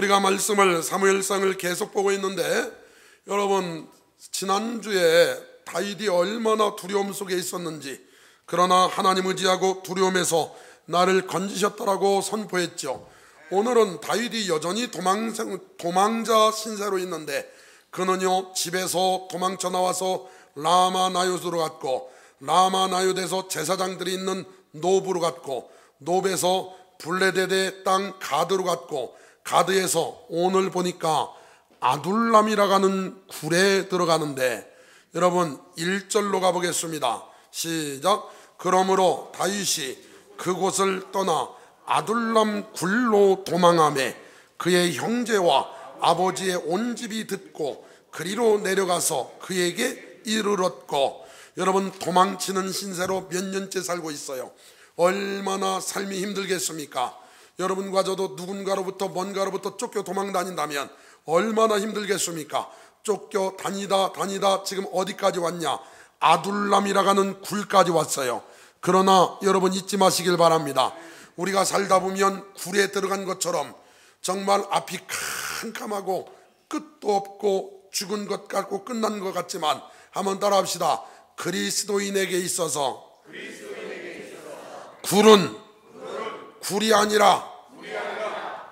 우리가 말씀을 사무엘상을 계속 보고 있는데, 여러분 지난주에 다윗이 얼마나 두려움 속에 있었는지, 그러나 하나님 의지하고 두려움에서 나를 건지셨다라고 선포했죠. 오늘은 다윗이 여전히 도망자 신세로 있는데, 그는요 집에서 도망쳐 나와서 라마 나요스로 갔고, 라마 나요드에서 제사장들이 있는 노브로 갔고, 노브에서 블레데데 땅 가드로 갔고, 가드에서 오늘 보니까 아둘람이라고 하는 굴에 들어가는데, 여러분 1절로 가보겠습니다. 시작. 그러므로 다윗이 그곳을 떠나 아둘람 굴로 도망하매 그의 형제와 아버지의 온 집이 듣고 그리로 내려가서 그에게 이르렀고. 여러분 도망치는 신세로 몇 년째 살고 있어요. 얼마나 삶이 힘들겠습니까? 여러분과 저도 누군가로부터 뭔가로부터 쫓겨 도망 다닌다면 얼마나 힘들겠습니까? 쫓겨 다니다 지금 어디까지 왔냐? 아둘람이라고 하는 굴까지 왔어요. 그러나 여러분 잊지 마시길 바랍니다. 우리가 살다 보면 굴에 들어간 것처럼 정말 앞이 캄캄하고 끝도 없고 죽은 것 같고 끝난 것 같지만, 한번 따라합시다. 그리스도인에게 있어서 굴은 굴이 아니라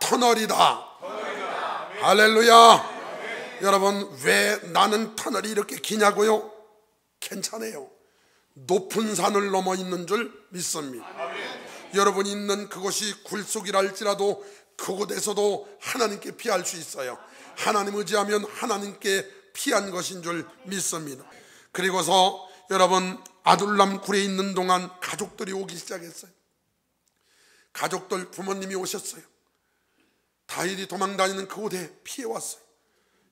터널이다. 할렐루야. 여러분 왜 나는 터널이 이렇게 기냐고요? 괜찮아요. 높은 산을 넘어 있는 줄 믿습니다. 여러분이 있는 그곳이 굴속이라 할지라도 그곳에서도 하나님께 피할 수 있어요. 하나님 의지하면 하나님께 피한 것인 줄 믿습니다. 그리고서 여러분 아둘람 굴에 있는 동안 가족들이 오기 시작했어요. 가족들, 부모님이 오셨어요. 다윗이 도망다니는 그곳에 피해왔어요.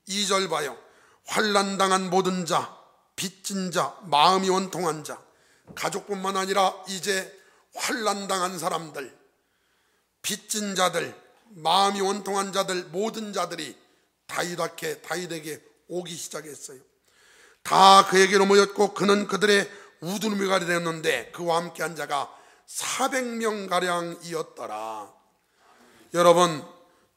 2절 봐요. 환난당한 모든 자, 빚진 자, 마음이 원통한 자. 가족뿐만 아니라 이제 환난당한 사람들, 빚진 자들, 마음이 원통한 자들, 모든 자들이 다윗에게 오기 시작했어요. 다 그에게로 모였고 그는 그들의 우두루미가 되었는데 그와 함께한 자가 400명가량이었더라. 여러분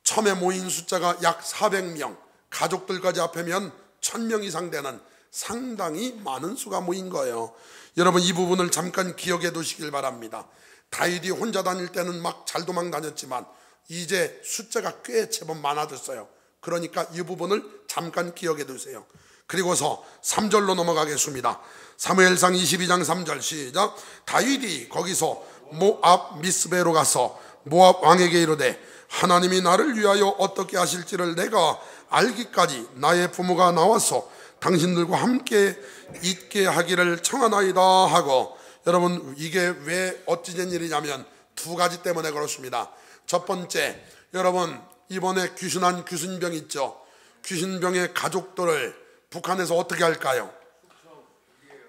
처음에 모인 숫자가 약 400명, 가족들까지 합하면 1000명 이상 되는 상당히 많은 수가 모인 거예요. 여러분 이 부분을 잠깐 기억해 두시길 바랍니다. 다윗이 혼자 다닐 때는 막 잘 도망 다녔지만 이제 숫자가 꽤 제법 많아졌어요. 그러니까 이 부분을 잠깐 기억해 두세요. 그리고서 3절로 넘어가겠습니다. 사무엘상 22장 3절 시작. 다윗이 거기서 모압 미스베로 가서 모압 왕에게 이르되 하나님이 나를 위하여 어떻게 하실지를 내가 알기까지 나의 부모가 나와서 당신들과 함께 있게 하기를 청하나이다 하고. 여러분 이게 왜 어찌된 일이냐면 두 가지 때문에 그렇습니다. 첫 번째, 여러분 이번에 귀순한 귀순병 있죠. 귀순병의 가족들을 북한에서 어떻게 할까요?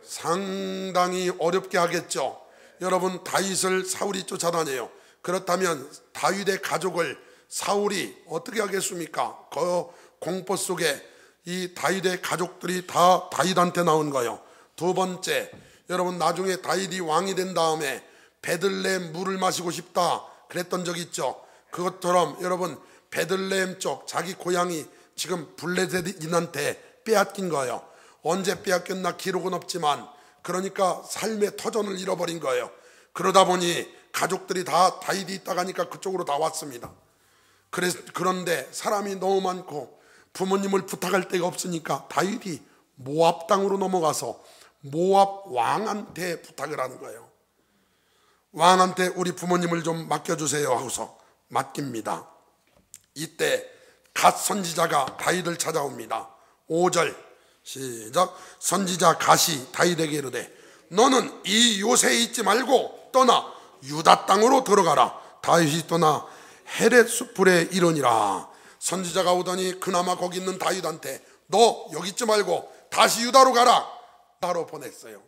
상당히 어렵게 하겠죠. 여러분 다윗을 사울이 쫓아다녀요. 그렇다면 다윗의 가족을 사울이 어떻게 하겠습니까? 그 공포 속에 이 다윗의 가족들이 다 다윗한테 나온 거예요. 두 번째, 여러분 나중에 다윗이 왕이 된 다음에 베들레헴 물을 마시고 싶다 그랬던 적 있죠. 그것처럼 여러분 베들레헴 쪽 자기 고향이 지금 블레셋인한테 빼앗긴 거예요. 언제 빼앗겼나 기록은 없지만, 그러니까 삶의 터전을 잃어버린 거예요. 그러다 보니 가족들이 다 다윗이 있다 가니까 그쪽으로 다 왔습니다. 그런데 사람이 너무 많고 부모님을 부탁할 데가 없으니까 다윗이 모압 땅으로 넘어가서 모압 왕한테 부탁을 하는 거예요. 왕한테 우리 부모님을 좀 맡겨주세요 하고서 맡깁니다. 이때 갓 선지자가 다윗을 찾아옵니다. 5절 시작. 선지자 갓이 다윗에게 이르되 너는 이 요새에 있지 말고 떠나 유다 땅으로 들어가라. 다윗이 떠나 헤렛수풀에 이르니라. 선지자가 오더니 그나마 거기 있는 다윗한테 너 여기 있지 말고 다시 유다로 가라. 유다로 보냈어요.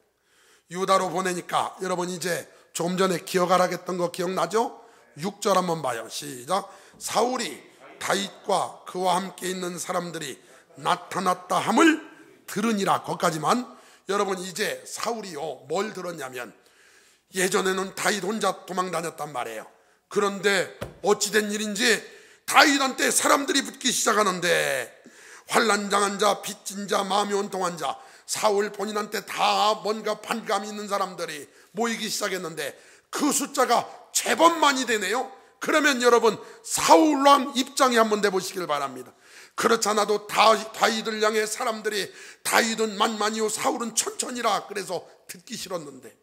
유다로 보내니까 여러분 이제 좀 전에 기억하라 했던 거 기억나죠? 6절 한번 봐요. 시작. 사울이 다윗과 그와 함께 있는 사람들이 나타났다 함을 들으니라. 거기까지만. 여러분 이제 사울이요 뭘 들었냐면 예전에는 다윗 혼자 도망 다녔단 말이에요. 그런데 어찌된 일인지 다윗한테 사람들이 붙기 시작하는데, 환난당한 자, 빚진 자, 마음이 온통한 자, 사울 본인한테 다 뭔가 반감이 있는 사람들이 모이기 시작했는데 그 숫자가 제법 많이 되네요. 그러면 여러분, 사울왕 입장에 한번 내보시길 바랍니다. 그렇지 않아도 다윗을 향해 사람들이 다윗은 만만이요 사울은 천천히라 그래서 듣기 싫었는데,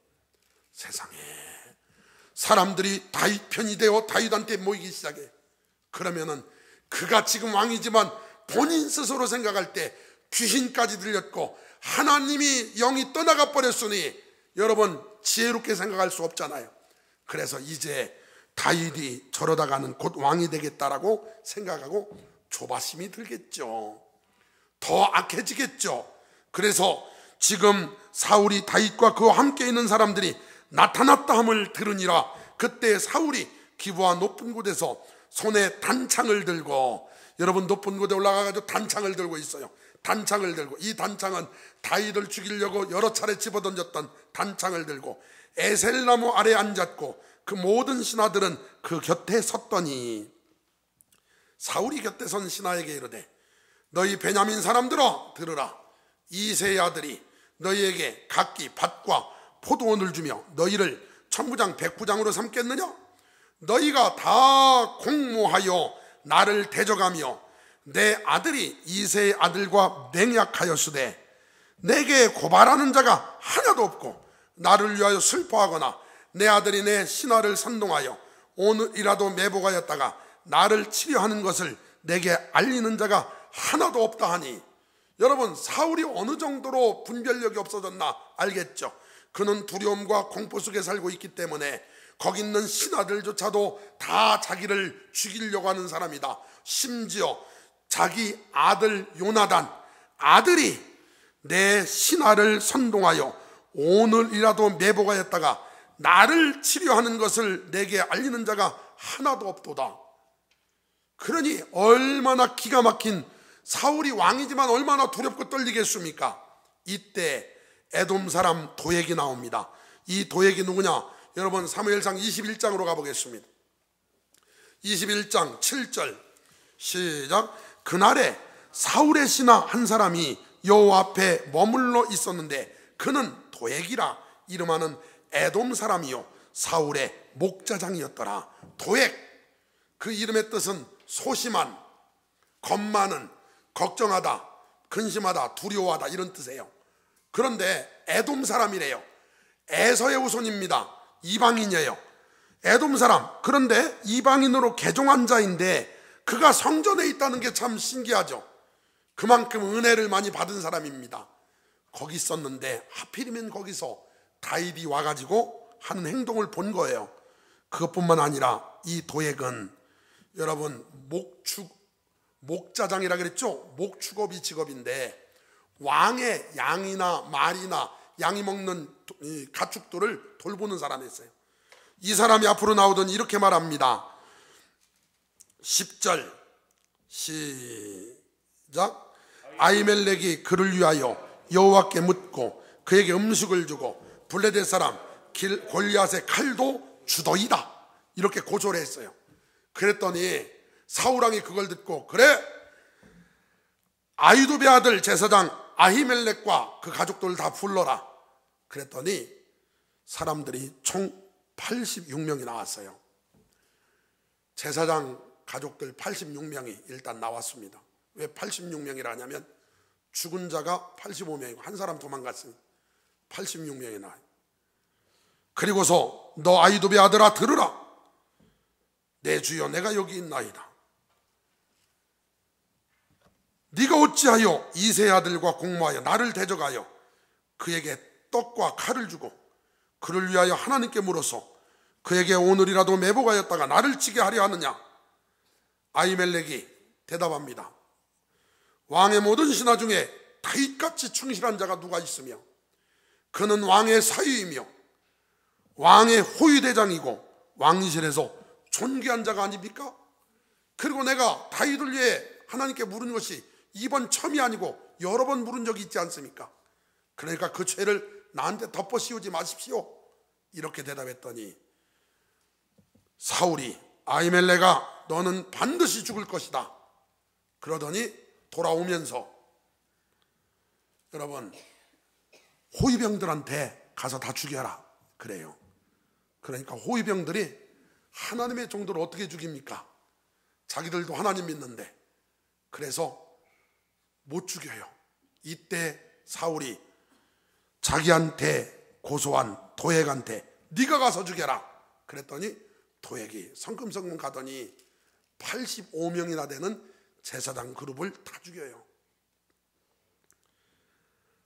세상에 사람들이 다윗 편이 되어 다윗한테 모이기 시작해. 그러면은 그가 지금 왕이지만 본인 스스로 생각할 때 귀신까지 들렸고 하나님이 영이 떠나가 버렸으니 여러분 지혜롭게 생각할 수 없잖아요. 그래서 이제 다윗이 저러다가는 곧 왕이 되겠다라고 생각하고 조바심이 들겠죠. 더 악해지겠죠. 그래서 지금 사울이 다윗과 그와 함께 있는 사람들이 나타났다 함을 들으니라. 그때 사울이 기브아 높은 곳에서 손에 단창을 들고, 여러분 높은 곳에 올라가가지고 단창을 들고 있어요. 단창을 들고, 이 단창은 다윗을 죽이려고 여러 차례 집어던졌던 단창을 들고 에셀나무 아래 앉았고 그 모든 신하들은 그 곁에 섰더니, 사울이 곁에 선 신하에게 이르되 너희 베냐민 사람들아 들으라. 이새의 아들이 너희에게 각기 밭과 포도원을 주며 너희를 천부장 백부장으로 삼겠느냐? 너희가 다 공모하여 나를 대적하며 내 아들이 이새의 아들과 맹약하였으되 내게 고발하는 자가 하나도 없고 나를 위하여 슬퍼하거나 내 아들이 내 신하를 선동하여 오늘이라도 매복하였다가 나를 치려하는 것을 내게 알리는 자가 하나도 없다 하니, 여러분 사울이 어느 정도로 분별력이 없어졌나 알겠죠? 그는 두려움과 공포 속에 살고 있기 때문에 거기 있는 신하들조차도 다 자기를 죽이려고 하는 사람이다. 심지어 자기 아들 요나단 아들이 내 신하를 선동하여 오늘이라도 매복하였다가 나를 치료하는 것을 내게 알리는 자가 하나도 없도다. 그러니 얼마나 기가 막힌, 사울이 왕이지만 얼마나 두렵고 떨리겠습니까? 이때 에돔 사람 도액이 나옵니다. 이 도액이 누구냐? 여러분 사무엘상 21장으로 가보겠습니다. 21장 7절 시작. 그날에 사울의 신하 한 사람이 여호와 앞에 머물러 있었는데 그는 도액이라 이름하는 에돔 사람이요 사울의 목자장이었더라. 도액, 그 이름의 뜻은 소심한, 겁 많은, 걱정하다, 근심하다, 두려워하다 이런 뜻이에요. 그런데 에돔 사람이래요. 에서의 후손입니다. 이방인이에요. 에돔 사람. 그런데 이방인으로 개종한 자인데 그가 성전에 있다는 게 참 신기하죠. 그만큼 은혜를 많이 받은 사람입니다. 거기 있었는데 하필이면 거기서 다윗이 와가지고 하는 행동을 본 거예요. 그것뿐만 아니라 이 도액은 여러분 목자장이라 그랬죠. 목축업이 직업인데 왕의 양이나 말이나 양이 먹는 가축들을 돌보는 사람이었어요. 이 사람이 앞으로 나오더니 이렇게 말합니다. 10절 시작. 아히멜렉이 그를 위하여 여호와께 묻고 그에게 음식을 주고 블레셋 사람 골리앗의 칼도 주더이다 이렇게 고소를 했어요. 그랬더니 사울왕이 그걸 듣고 그래 아히두베 아들 제사장 아히멜렉과 그 가족들을 다 불러라. 그랬더니 사람들이 총 86명이 나왔어요. 제사장 가족들 86명이 일단 나왔습니다. 왜 86명이라 하냐면 죽은 자가 85명이고 한 사람 도망갔으니 86명이 나와요. 그리고서 너 아히두베 아들아 들으라. 내 주여 내가 여기 있나이다. 네가 어찌하여 이새의 아들과 공모하여 나를 대적하여 그에게 떡과 칼을 주고 그를 위하여 하나님께 물어서 그에게 오늘이라도 매복하였다가 나를 치게 하려 하느냐? 아히멜렉이 대답합니다. 왕의 모든 신하 중에 다윗같이 충실한 자가 누가 있으며 그는 왕의 사위이며 왕의 호위대장이고 왕실에서 존귀한 자가 아닙니까? 그리고 내가 다윗을 위해 하나님께 물은 것이 이번 처음이 아니고 여러 번 물은 적이 있지 않습니까? 그러니까 그 죄를 나한테 덮어 씌우지 마십시오. 이렇게 대답했더니 사울이 아히멜렉아 너는 반드시 죽을 것이다. 그러더니 돌아오면서 여러분 호위병들한테 가서 다 죽여라 그래요. 그러니까 호위병들이 하나님의 종들을 어떻게 죽입니까? 자기들도 하나님 믿는데. 그래서 못 죽여요. 이때 사울이 자기한테 고소한 도액한테 네가 가서 죽여라 그랬더니 도액이 성큼성큼 가더니 85명이나 되는 제사장 그룹을 다 죽여요.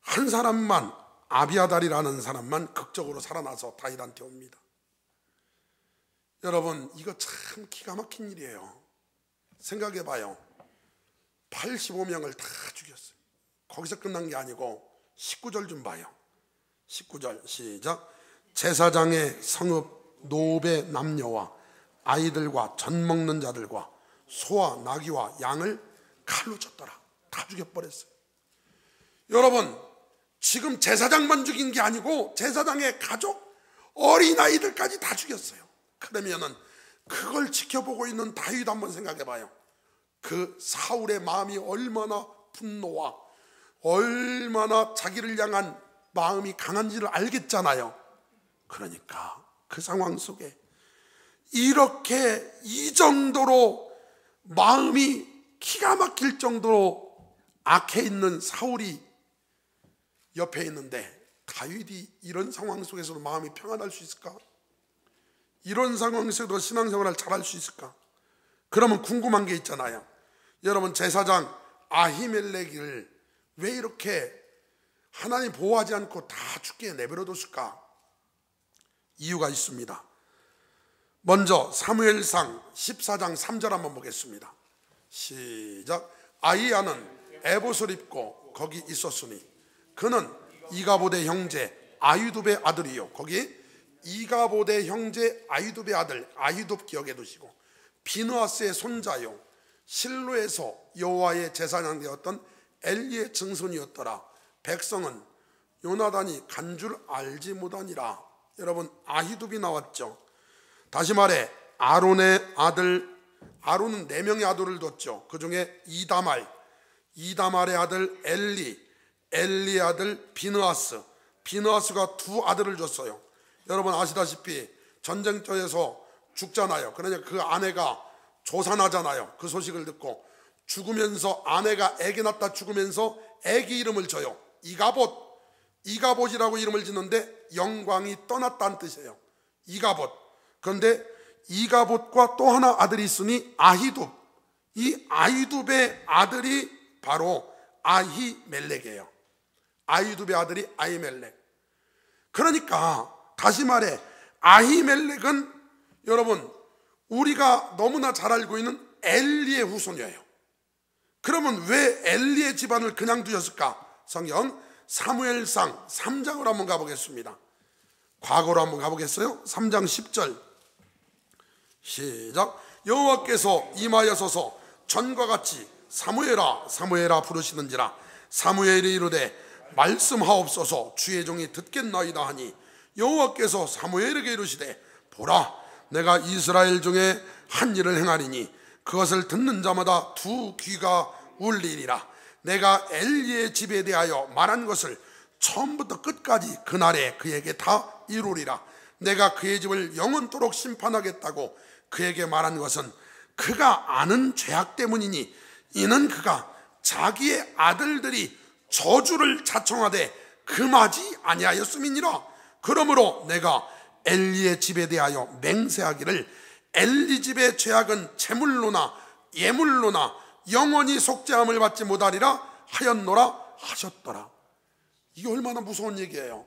한 사람만, 아비아달이라는 사람만 극적으로 살아나서 다윗한테 옵니다. 여러분 이거 참 기가 막힌 일이에요. 생각해봐요. 85명을 다 죽였어요. 거기서 끝난 게 아니고 19절 좀 봐요. 19절 시작. 제사장의 성읍 노베 남녀와 아이들과 젖 먹는 자들과 소와 나귀와 양을 칼로 쳤더라. 다 죽여버렸어요. 여러분 지금 제사장만 죽인 게 아니고 제사장의 가족 어린아이들까지 다 죽였어요. 그러면은 그걸 지켜보고 있는 다윗 한번 생각해 봐요. 그 사울의 마음이 얼마나 분노와 얼마나 자기를 향한 마음이 강한지를 알겠잖아요. 그러니까 그 상황 속에 이렇게 이 정도로 마음이 기가 막힐 정도로 악해 있는 사울이 옆에 있는데 다윗이 이런 상황 속에서도 마음이 평안할 수 있을까? 이런 상황에서도 신앙생활을 잘할 수 있을까? 그러면 궁금한 게 있잖아요. 여러분 제사장 아히멜렉을 왜 이렇게 하나님 보호하지 않고 다 죽게 내버려 뒀을까? 이유가 있습니다. 먼저 사무엘상 14장 3절 한번 보겠습니다. 시작. 아히야는 에봇을 입고 거기 있었으니 그는 이가봇의 형제 아히두베의 아들이요. 거기 이가봇의 형제 아히두베의 아들 아히둡 기억해 두시고 비느하스의 손자요 실로에서 여호와의 제사장 되었던 엘리의 증손이었더라. 백성은 요나단이 간 줄 알지 못하니라. 여러분 아히둡이 나왔죠. 다시 말해 아론의 아들, 아론은 4명의 아들을 뒀죠. 그 중에 이다말의 아들 엘리의 아들 비느하스가 2 아들을 줬어요. 여러분 아시다시피 전쟁터에서 죽잖아요. 그러니까 그 아내가 조산하잖아요. 그 소식을 듣고 죽으면서 아내가 아기 낳다 죽으면서 아기 이름을 줘요. 이가봇이라고 이름을 짓는데 영광이 떠났다는 뜻이에요. 이가봇. 그런데 이가봇과 또 하나 아들이 있으니 아히둡. 이 아히둡의 아들이 바로 아히멜렉이에요. 아히둡의 아들이 아히멜렉. 그러니까 다시 말해 아히멜렉은 여러분 우리가 너무나 잘 알고 있는 엘리의 후손이에요. 그러면 왜 엘리의 집안을 그냥 두셨을까? 성경 사무엘상 3장으로 한번 가보겠습니다. 과거로 한번 가보겠어요? 3장 10절 시작. 여호와께서 임하여서서 전과 같이 사무엘아 사무엘아 부르시는지라. 사무엘이 이르되 말씀하옵소서 주의 종이 듣겠나이다 하니 여호와께서 사무엘에게 이르시되 보라 내가 이스라엘 중에 한 일을 행하리니 그것을 듣는 자마다 2 귀가 울리리라. 내가 엘리의 집에 대하여 말한 것을 처음부터 끝까지 그날에 그에게 다 이루리라. 내가 그의 집을 영원토록 심판하겠다고 그에게 말한 것은 그가 아는 죄악 때문이니 이는 그가 자기의 아들들이 저주를 자청하되 금하지 아니하였음이니라. 그러므로 내가 엘리의 집에 대하여 맹세하기를 엘리 집의 죄악은 제물로나 예물로나 영원히 속죄함을 받지 못하리라 하였노라 하셨더라. 이게 얼마나 무서운 얘기예요.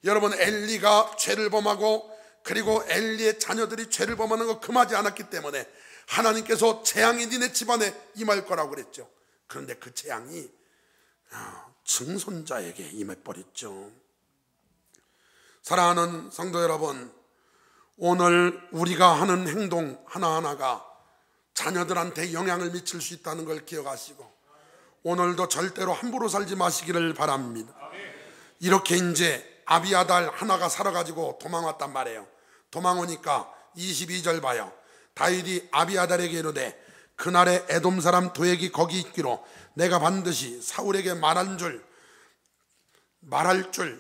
여러분 엘리가 죄를 범하고 그리고 엘리의 자녀들이 죄를 범하는 거 금하지 않았기 때문에 하나님께서 재앙이 니네 집안에 임할 거라고 그랬죠. 그런데 그 재앙이 증손자에게 임해버렸죠. 사랑하는 성도 여러분, 오늘 우리가 하는 행동 하나하나가 자녀들한테 영향을 미칠 수 있다는 걸 기억하시고 오늘도 절대로 함부로 살지 마시기를 바랍니다. 이렇게 이제 아비아달 하나가 살아가지고 도망왔단 말이에요. 도망오니까 22절 봐요. 다윗이 아비아달에게 이르되 그날에 에돔 사람 도액이 거기 있기로 내가 반드시 사울에게 말할 줄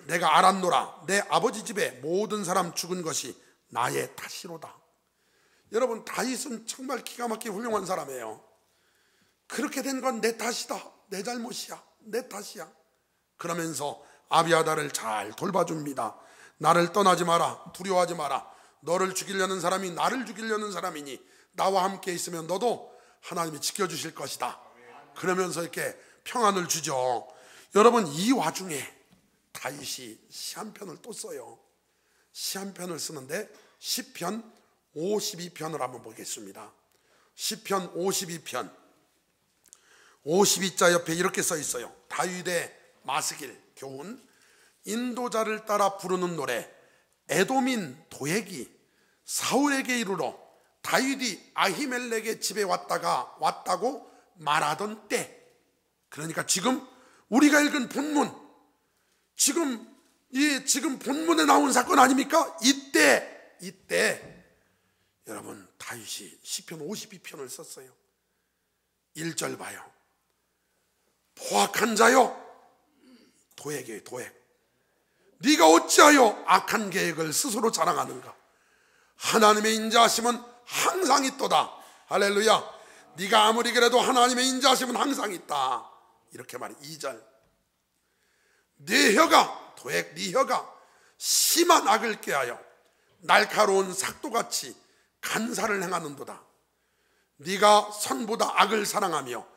내가 알았노라. 내 아버지 집에 모든 사람 죽은 것이 나의 탓이로다. 여러분, 다윗은 정말 기가 막히게 훌륭한 사람이에요. 그렇게 된 건 내 탓이다, 내 잘못이야, 내 탓이야. 그러면서 아비아달을 잘 돌봐줍니다. 나를 떠나지 마라, 두려워하지 마라. 너를 죽이려는 사람이 나를 죽이려는 사람이니 나와 함께 있으면 너도 하나님이 지켜주실 것이다. 그러면서 이렇게 평안을 주죠. 여러분, 이 와중에 다윗이 시 한 편을 또 써요. 시 한 편을 쓰는데 시편 52편을 한번 보겠습니다. 시편 52편 52자 옆에 이렇게 써 있어요. 다윗의 마스길 교훈. 인도자를 따라 부르는 노래. 에돔인 도액이 사울에게 이르러 다윗이 아히멜렉의 집에 왔다고 말하던 때, 그러니까 지금 우리가 읽은 본문, 지금 본문에 나온 사건 아닙니까? 이때 여러분, 다윗이 시편 52편을 썼어요. 1절 봐요. 포악한 자여, 도액이에요, 도액. 네가 어찌하여 악한 계획을 스스로 자랑하는가? 하나님의 인자하심은 항상 있도다. 할렐루야. 네가 아무리 그래도 하나님의 인자하심은 항상 있다. 이렇게 말해. 2절. 네 혀가, 도액 네 혀가 심한 악을 꾀하여 날카로운 삭도같이 간사를 행하는도다. 네가 선보다 악을 사랑하며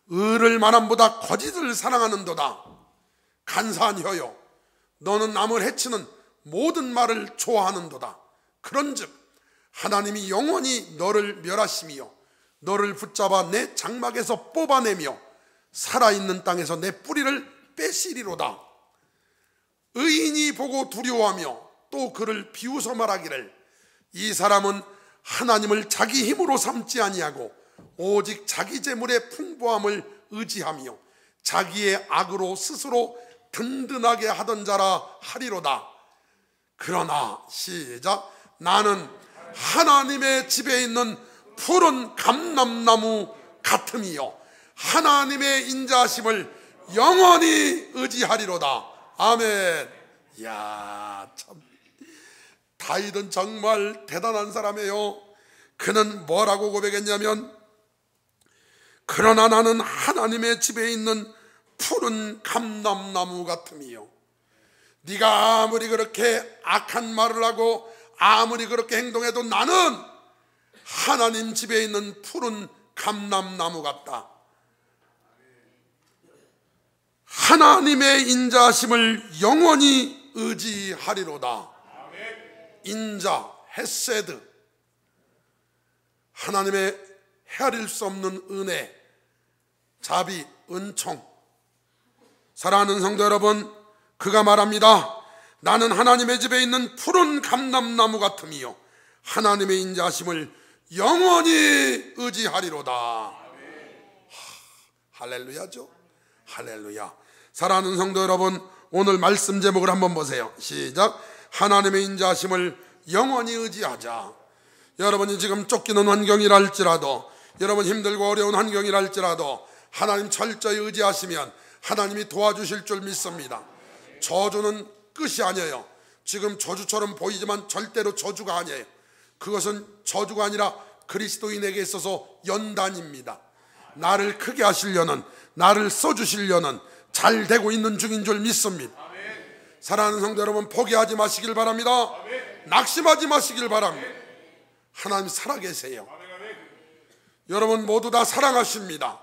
의를 말함보다 거짓을 사랑하는도다. 간사한 혀여, 너는 남을 해치는 모든 말을 좋아하는도다. 그런즉 하나님이 영원히 너를 멸하심이요 너를 붙잡아 내 장막에서 뽑아내며 살아있는 땅에서 내 뿌리를 빼시리로다. 의인이 보고 두려워하며 또 그를 비웃어 말하기를 이 사람은 하나님을 자기 힘으로 삼지 아니하고 오직 자기 재물의 풍부함을 의지하며 자기의 악으로 스스로 든든하게 하던 자라 하리로다. 그러나 시작. 나는 하나님의 집에 있는 푸른 감람나무 같음이요 하나님의 인자하심을 영원히 의지하리로다. 아멘. 이야, 참 다윗은 정말 대단한 사람이에요. 그는 뭐라고 고백했냐면, 그러나 나는 하나님의 집에 있는 푸른 감람나무 같음이요. 네가 아무리 그렇게 악한 말을 하고 아무리 그렇게 행동해도 나는 하나님 집에 있는 푸른 감람나무 같다. 하나님의 인자하심을 영원히 의지하리로다. 인자, 헤세드, 하나님의 헤아릴 수 없는 은혜, 자비, 은총. 사랑하는 성도 여러분, 그가 말합니다. 나는 하나님의 집에 있는 푸른 감람나무 같음이요 하나님의 인자하심을 영원히 의지하리로다. 할렐루야죠. 할렐루야. 사랑하는 성도 여러분, 오늘 말씀 제목을 한번 보세요. 시작. 하나님의 인자하심을 영원히 의지하자. 여러분이 지금 쫓기는 환경이라 할지라도, 여러분 힘들고 어려운 환경이라 할지라도 하나님 철저히 의지하시면 하나님이 도와주실 줄 믿습니다. 저주는 끝이 아니에요. 지금 저주처럼 보이지만 절대로 저주가 아니에요. 그것은 저주가 아니라 그리스도인에게 있어서 연단입니다. 나를 크게 하시려는, 나를 써주시려는 잘 되고 있는 중인 줄 믿습니다. 사랑하는 성도 여러분, 포기하지 마시길 바랍니다. 낙심하지 마시길 바랍니다. 하나님 살아계세요. 여러분 모두 다 사랑하십니다.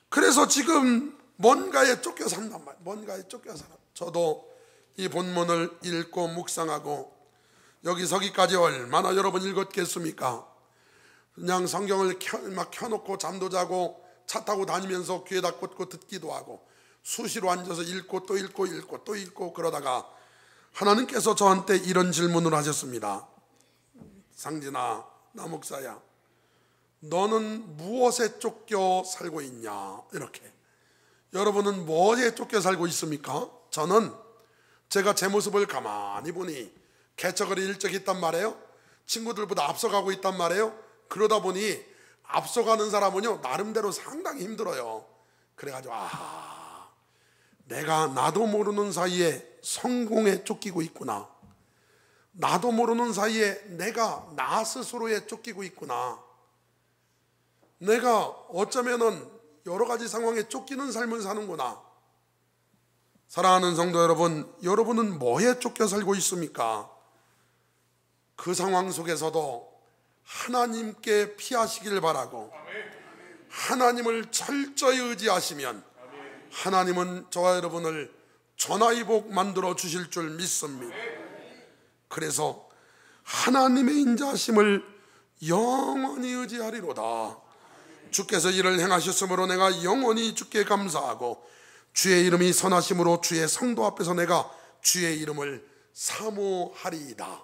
그래서 지금 뭔가에 쫓겨 산단 말이에요. 뭔가에 쫓겨 살아. 저도 이 본문을 읽고 묵상하고 여기 서기까지 얼마나 여러분 읽었겠습니까? 그냥 성경을 막 켜놓고 잠도 자고 차 타고 다니면서 귀에다 꽂고 듣기도 하고 수시로 앉아서 읽고 또 읽고 읽고 또 읽고 그러다가 하나님께서 저한테 이런 질문을 하셨습니다. 상진아, 나 목사야, 너는 무엇에 쫓겨 살고 있냐? 이렇게. 여러분은 무엇에 쫓겨 살고 있습니까? 저는 제가 제 모습을 가만히 보니 개척을 일찍 했단 말이에요. 친구들보다 앞서가고 있단 말이에요. 그러다 보니 앞서가는 사람은요 나름대로 상당히 힘들어요. 그래가지고 내가 나도 모르는 사이에 성공에 쫓기고 있구나. 나도 모르는 사이에 내가 나 스스로에 쫓기고 있구나. 내가 어쩌면은 여러 가지 상황에 쫓기는 삶을 사는구나. 사랑하는 성도 여러분, 여러분은 뭐에 쫓겨 살고 있습니까? 그 상황 속에서도 하나님께 피하시길 바라고 하나님을 철저히 의지하시면 하나님은 저와 여러분을 전화위복 만들어 주실 줄 믿습니다. 그래서 하나님의 인자하심을 영원히 의지하리로다. 주께서 이를 행하셨으므로 내가 영원히 주께 감사하고 주의 이름이 선하심으로 주의 성도 앞에서 내가 주의 이름을 사모하리이다.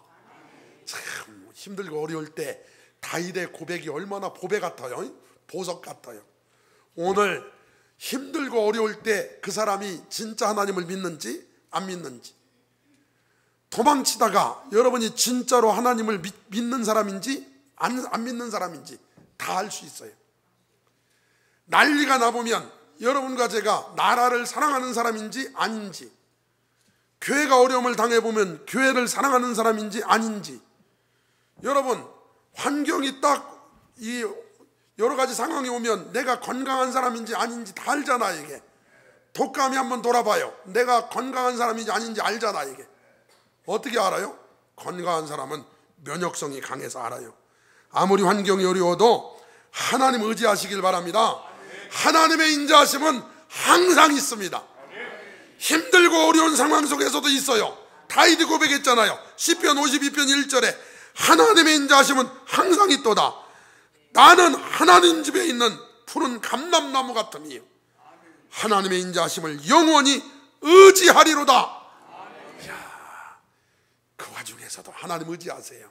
참 힘들고 어려울 때 다윗의 고백이 얼마나 보배 같아요. 보석 같아요. 오늘 힘들고 어려울 때 그 사람이 진짜 하나님을 믿는지 안 믿는지, 도망치다가 여러분이 진짜로 하나님을 믿는 사람인지 안 믿는 사람인지 다 알 수 있어요. 난리가 나보면 여러분과 제가 나라를 사랑하는 사람인지 아닌지, 교회가 어려움을 당해보면 교회를 사랑하는 사람인지 아닌지, 여러분 환경이 딱 이 여러 가지 상황이 오면 내가 건강한 사람인지 아닌지 다 알잖아. 이게 독감이 한번 돌아봐요. 내가 건강한 사람인지 아닌지 알잖아. 이게 어떻게 알아요? 건강한 사람은 면역성이 강해서 알아요. 아무리 환경이 어려워도 하나님 의지하시길 바랍니다. 하나님의 인자하심은 항상 있습니다. 힘들고 어려운 상황 속에서도 있어요. 다윗이 고백했잖아요. 시편 52편 1절에 하나님의 인자하심은 항상 있도다. 나는 하나님 집에 있는 푸른 감람나무 같으며 하나님의 인자하심을 영원히 의지하리로다. 이야, 그 와중에서도 하나님 의지하세요.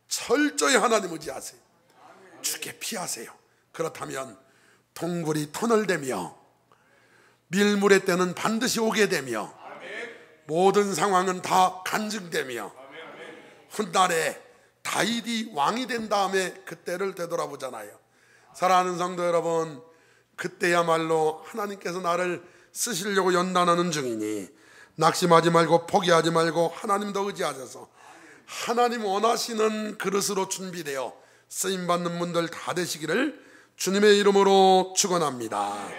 철저히 하나님 의지하세요. 주께 피하세요. 그렇다면 동굴이 터널되며 밀물의 때는 반드시 오게 되며 모든 상황은 다 간증되며 훗날에 다윗이 왕이 된 다음에 그때를 되돌아보잖아요. 사랑하는 성도 여러분, 그때야말로 하나님께서 나를 쓰시려고 연단하는 중이니 낙심하지 말고 포기하지 말고 하나님도 의지하셔서 하나님 원하시는 그릇으로 준비되어 쓰임받는 분들 다 되시기를 주님의 이름으로 축원합니다.